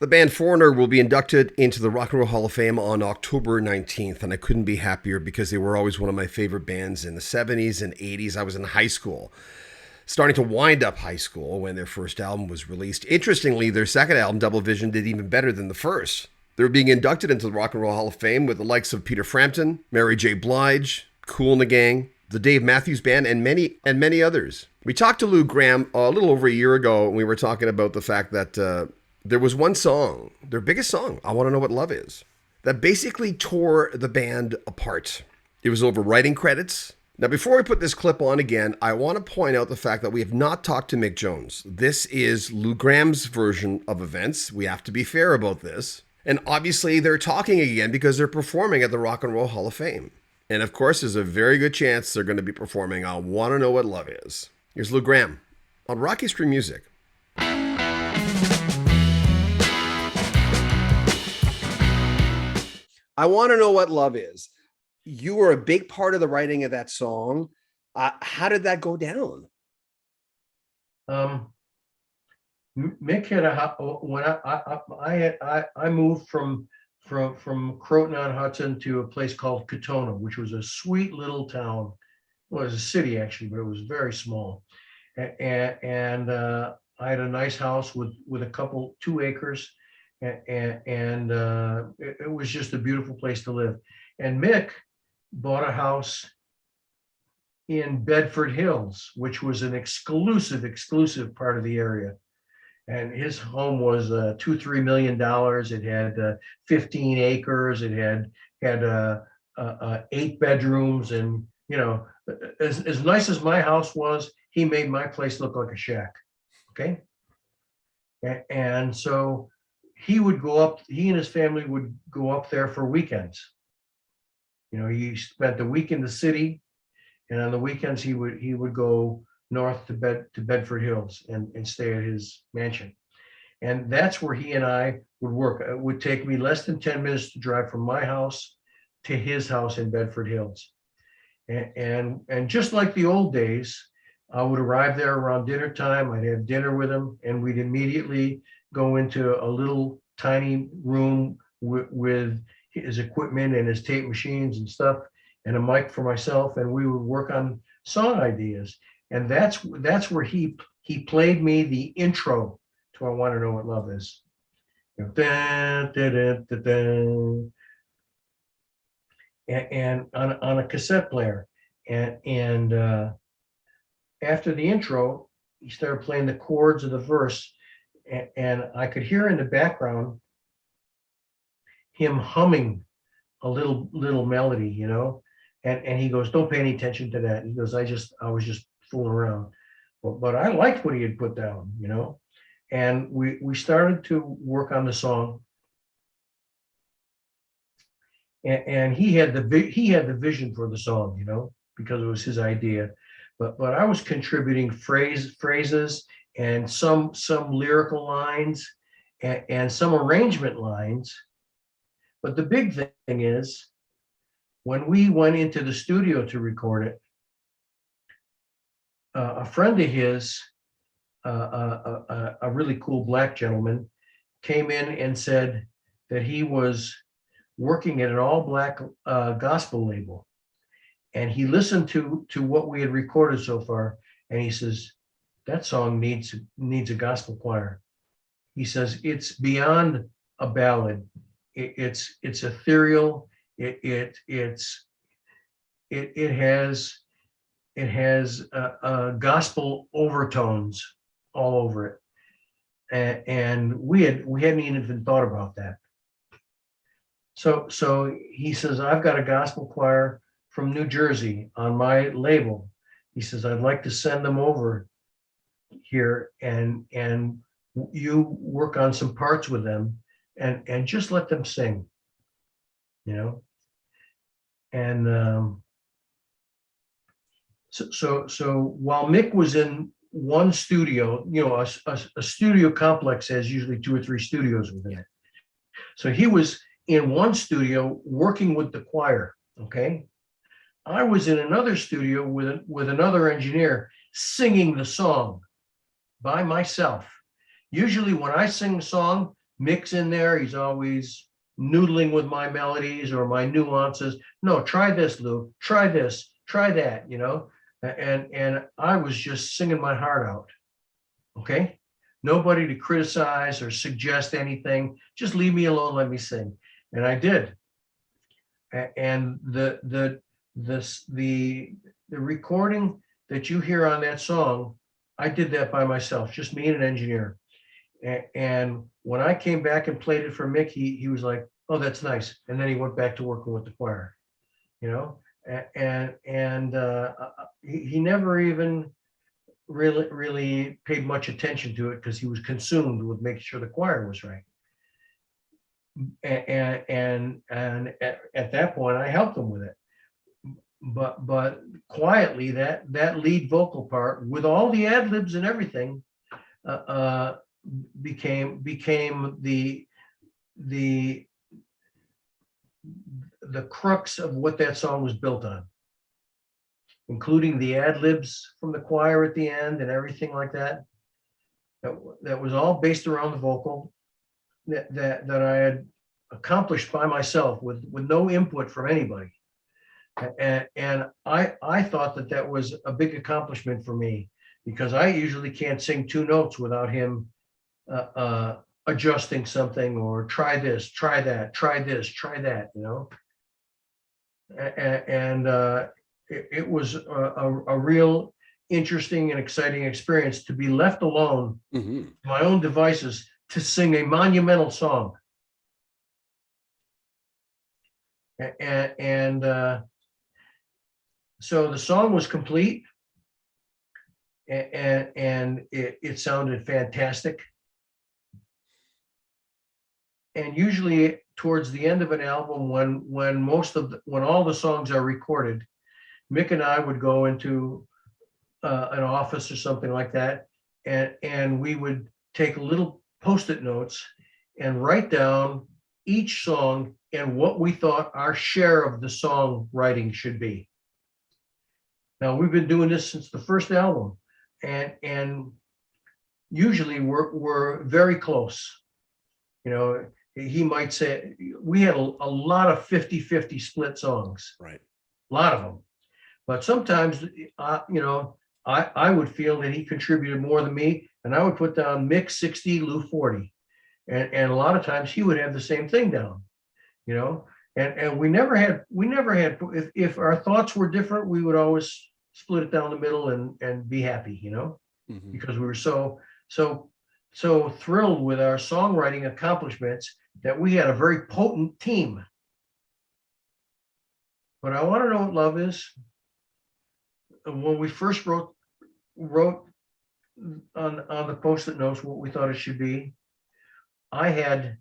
The band Foreigner will be inducted into the Rock and Roll Hall of Fame on October 19th, and I couldn't be happier because they were always one of my favorite bands in the 70s and 80s. I was in high school, starting to wind up high school when their first album was released. Interestingly, their second album, Double Vision, did even better than the first. They're being inducted into the Rock and Roll Hall of Fame with the likes of Peter Frampton, Mary J. Blige, Kool and the Gang, the Dave Matthews Band, and many others. We talked to Lou Gramm a little over a year ago, and we were talking about the fact that there was one song, their biggest song, I Want to Know What Love Is, that basically tore the band apart. It was over writing credits. Now, before we put this clip on again, I want to point out the fact that we have not talked to Mick Jones. This is Lou Gramm's version of events. We have to be fair about this. And obviously, they're talking again because they're performing at the Rock and Roll Hall of Fame. And of course, there's a very good chance they're going to be performing I Want to Know What Love Is. Here's Lou Gramm on Rock History Music. I Want to Know What Love Is. You were a big part of the writing of that song. How did that go down? Mick had when I moved from Croton on Hudson to a place called Katona, which was a sweet little town. Well, it was a city actually, but it was very small. And I had a nice house with 2 acres, and it was just a beautiful place to live. And Mick bought a house in Bedford Hills, which was an exclusive part of the area. And his home was $2-3 million. It had 15 acres. It had 8 bedrooms, and as nice as my house was, he made my place look like a shack. Okay, and so he would go up. He and his family would go up there for weekends. He spent the week in the city, and on the weekends he would go north to Bedford Hills and stay at his mansion. And that's where he and I would work. It would take me less than 10 minutes to drive from my house to his house in Bedford Hills. And just like the old days, I would arrive there around dinner time. I'd have dinner with him, and we'd immediately go into a little tiny room with his equipment and his tape machines and stuff, and a mic for myself, and we would work on song ideas. And that's where he played me the intro to I Want to Know What Love Is. Da, da, da, da, da. And on a cassette player. And after the intro, he started playing the chords of the verse, and I could hear in the background him humming a little melody, and he goes, "Don't pay any attention to that." He goes, I was just fooling around, but I liked what he had put down, and we started to work on the song, and he had the vision for the song, because it was his idea, but I was contributing phrases and some lyrical lines and some arrangement lines. But the big thing is, when we went into the studio to record it, a friend of his, a really cool black gentleman, came in and said that he was working at an all-black gospel label, and he listened to what we had recorded so far, and he says, that song needs a gospel choir. He says it's beyond a ballad. It's ethereal. It has gospel overtones all over it, and we hadn't even thought about that. So he says, I've got a gospel choir from New Jersey on my label. He says, I'd like to send them over here, and you work on some parts with them, and just let them sing, and so while Mick was in one studio, a studio complex has usually 2 or 3 studios within it. So he was in one studio working with the choir. Okay, I was in another studio with another engineer singing the song by myself. Usually when I sing the song, Mick's in there. He's always noodling with my melodies or my nuances. No, try this, Lou. Try this. Try that. And I was just singing my heart out. Okay, nobody to criticize or suggest anything. Just leave me alone. Let me sing, and I did. And the recording that you hear on that song, I did that by myself, just me and an engineer. And when I came back and played it for Mick, he was like, "Oh, that's nice." And then he went back to working with the choir, and he never even really paid much attention to it because he was consumed with making sure the choir was right. And at that point, I helped him with it. But quietly, that lead vocal part with all the ad libs and everything became the crux of what that song was built on, including the ad libs from the choir at the end and everything like that. That was all based around the vocal that I had accomplished by myself with no input from anybody. And I thought that was a big accomplishment for me, because I usually can't sing two notes without him adjusting something, or try this, try that, try this, try that, and it was a real interesting and exciting experience to be left alone, Mm-hmm. my own devices, to sing a monumental song. And so the song was complete, and it sounded fantastic. And usually towards the end of an album, when all the songs are recorded, Mick and I would go into an office or something like that, and we would take little Post-it notes and write down each song and what we thought our share of the song writing should be. Now, we've been doing this since the first album, and usually we're very close. He might say we had a lot of 50-50 split songs, Right? a lot of them. But sometimes, I would feel that he contributed more than me, and I would put down Mick 60, Lou 40. And a lot of times he would have the same thing down, and we never had, if our thoughts were different, we would always split it down the middle and be happy, Mm-hmm. because we were so thrilled with our songwriting accomplishments that we had a very potent team. But I want to know what love is. When we first wrote on the Post-it notes what we thought it should be, I had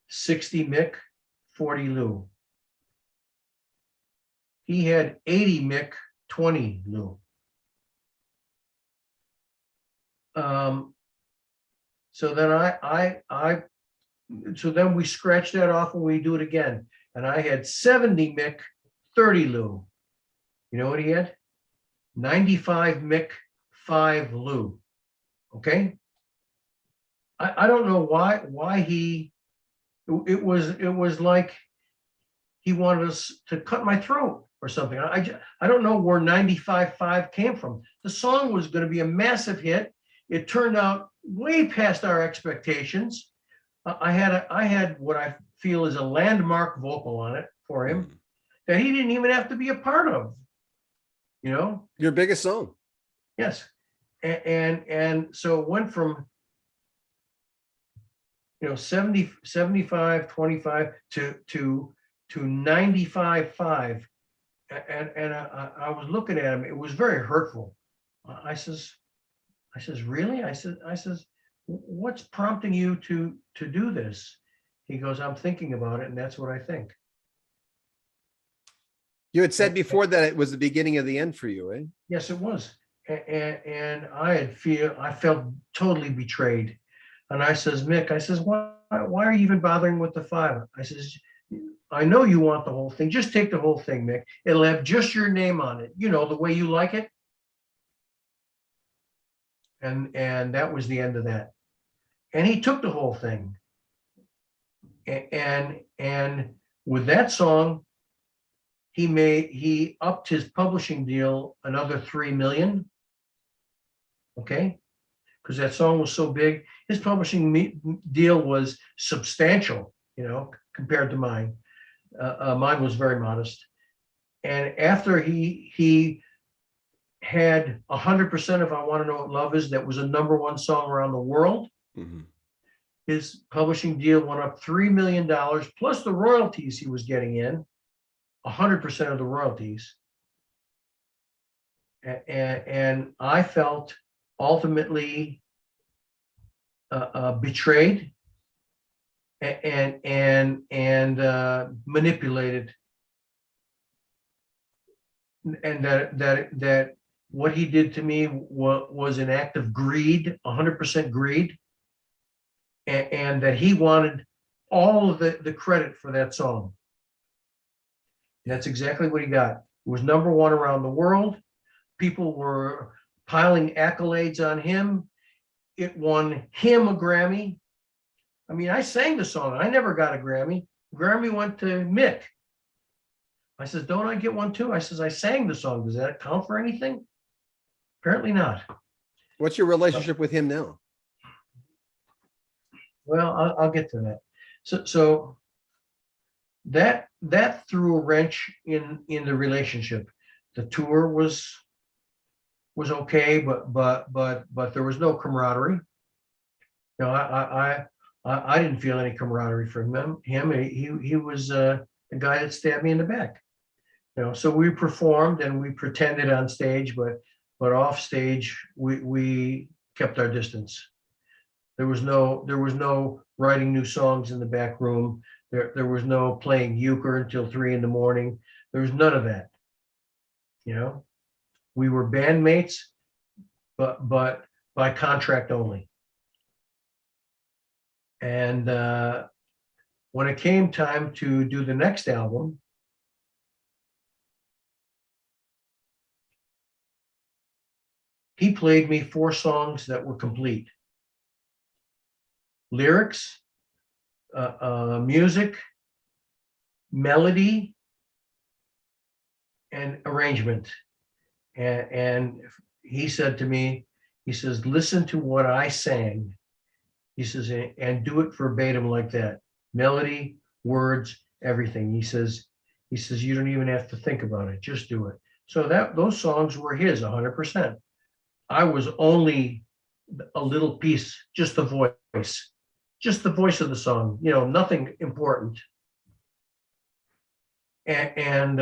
60 Mick, 40 Lou. He had 80 Mick, 20 Lou. So then we scratch that off and we do it again. And I had 70 Mick, 30 Lou. You know what he had? 95 Mick, 5 Lou. Okay. I don't know why it was like he wanted us to cut my throat or something. I don't know where 95.5 came from. The song was going to be a massive hit. It turned out way past our expectations. I had what I feel is a landmark vocal on it for him that he didn't even have to be a part of. Your biggest song. Yes. And so it went from 70, 75, 25 to 95.5. And I was looking at him. It was very hurtful. I says, really? I says, what's prompting you to do this? He goes, I'm thinking about it, and that's what I think. You had said before that it was the beginning of the end for you, right? Yes, it was. And I felt totally betrayed. And I says, Mick, I says, why are you even bothering with the 5? I says, I know you want the whole thing. Just take the whole thing, Mick. It'll have just your name on it, the way you like it. And that was the end of that. And he took the whole thing. And with that song, he upped his publishing deal another 3 million. Okay, because that song was so big. His publishing deal was substantial, compared to mine. Mine was very modest. And after he had 100% of "I Want to Know What Love Is," that was a #1 song around the world. Mhm. His publishing deal went up $3 million plus the royalties he was getting in, 100% of the royalties. And I felt ultimately betrayed and manipulated, and that what he did to me was an act of greed, 100% greed, and that he wanted all of the credit for that song. And that's exactly what he got. It was #1 around the world. People were piling accolades on him. It won him a Grammy. I mean, I sang the song. I never got a Grammy. Grammy went to Mick. I says, don't I get one too? I says, I sang the song. Does that count for anything? Apparently not. What's your relationship with him now? Well, I'll get to that. So that threw a wrench in the relationship. The tour was okay, but there was no camaraderie. I didn't feel any camaraderie from him. He was the guy that stabbed me in the back. So we performed and we pretended on stage, but off stage we kept our distance. There was no writing new songs in the back room. There was no playing euchre until 3 a.m. There was none of that. We were bandmates, but by contract only. And when it came time to do the next album, he played me 4 songs that were complete. Lyrics, music, melody, and arrangement. And he said to me, he says, listen to what I sang. He says, and do it verbatim like that. Melody, words, everything. He says, you don't even have to think about it. Just do it. So those songs were his 100%. I was only a little piece, just the voice of the song, nothing important. And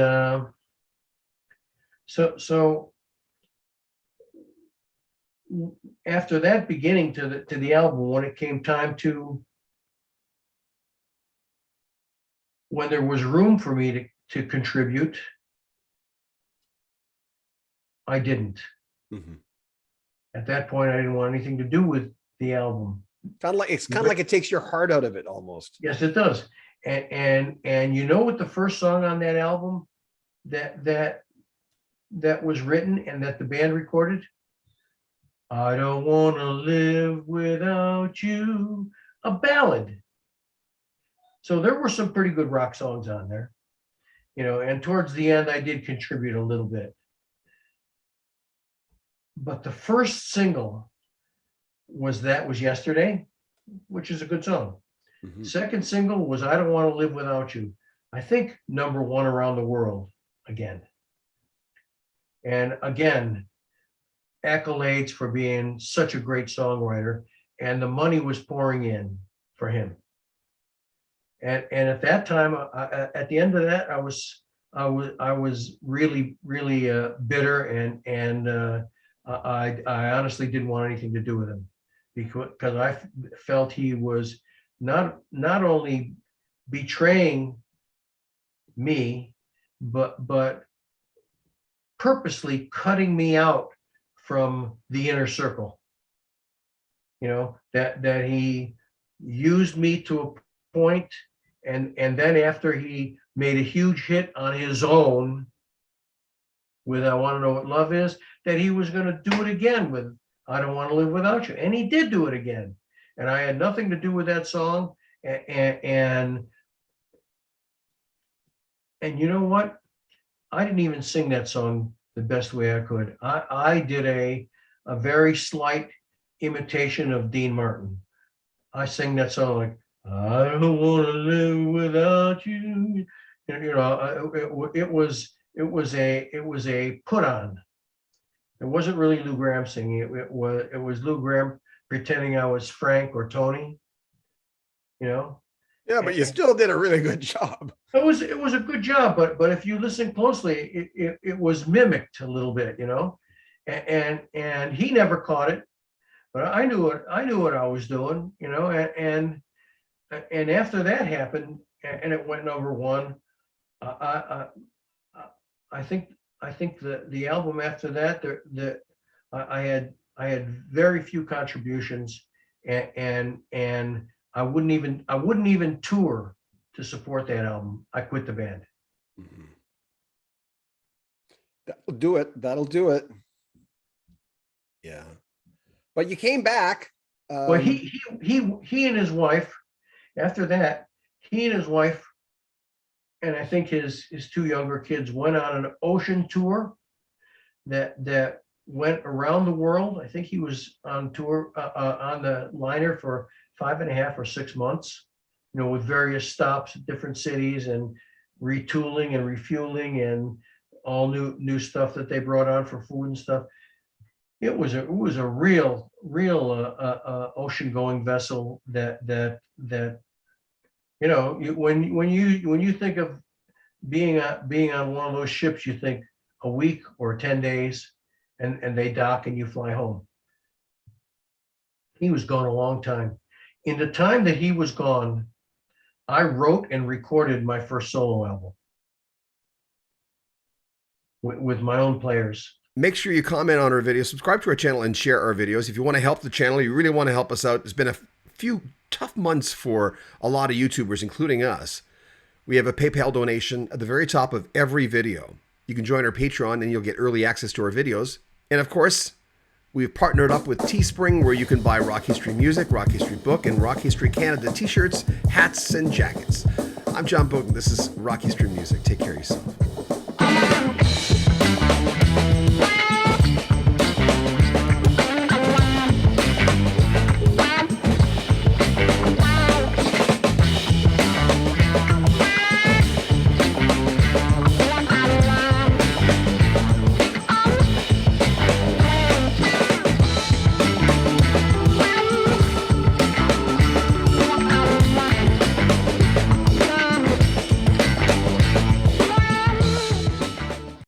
so after that beginning to the album, when it came time to, when there was room for me to contribute, I didn't. Mm-hmm. At that point, I didn't want anything to do with the album. It's kind of like it takes your heart out of it almost. Yes, it does. And you know what the first song on that album that was written and that the band recorded? I don't want to live without you, a ballad. So there were some pretty good rock songs on there, and towards the end, I did contribute a little bit. But the first single was Yesterday, which is a good song. Mm-hmm. Second single was I Don't Want to Live Without You. I think #1 around the world again. And again, accolades for being such a great songwriter, and the money was pouring in for him. And at that time, at the end of that, I was really bitter, and I honestly didn't want anything to do with him, because I felt he was not only betraying me, but purposely cutting me out from the inner circle. That he used me to a point, and then after he made a huge hit on his own with I Want to Know What Love Is, that he was going to do it again with I Don't Want to Live Without You. And he did do it again. And I had nothing to do with that song. and you know what? I didn't even sing that song the best way I could. I did a very slight imitation of Dean Martin. I sing that song like, I don't want to live without you. You know, it was a put on. It wasn't really Lou Gramm singing. It was Lou Gramm pretending I was Frank or Tony. You know, Yeah, but you still did a really good job. it was a good job, but if you listen closely, it was mimicked a little bit. You know, and he never caught it, but I knew what I was doing. You know, and after that happened, and it went number one. I I think the album after that, I had very few contributions, and I wouldn't even tour to support that album. I quit the band. Mhm. That'll do it. That'll do it. Yeah. But you came back. Well, he and his wife, after that, he and his wife, and I think his two younger kids went on an ocean tour that went around the world. I think he was on tour on the liner for 5.5 or 6 months, you know, with various stops at different cities and retooling and refueling and all new stuff that they brought on for food and stuff. It was a real ocean going vessel that you know, when you think of being on one of those ships, you think a week or 10 days, and they dock and you fly home. He was gone a long time. In the time that he was gone, I wrote and recorded my first solo album with my own players. Make sure you comment on our video, subscribe to our channel, and share our videos. If you want to help the channel, you really want to help us out. It's been a few tough months for a lot of YouTubers, including us. We have a PayPal donation at the very top of every video. You can join our Patreon and you'll get early access to our videos. And of course, we've partnered up with Teespring, where you can buy Rock History Music, Rock History Book, and Rock History Canada t-shirts, hats, and jackets. I'm John Bogan. This is Rock History Music. Take care of yourself.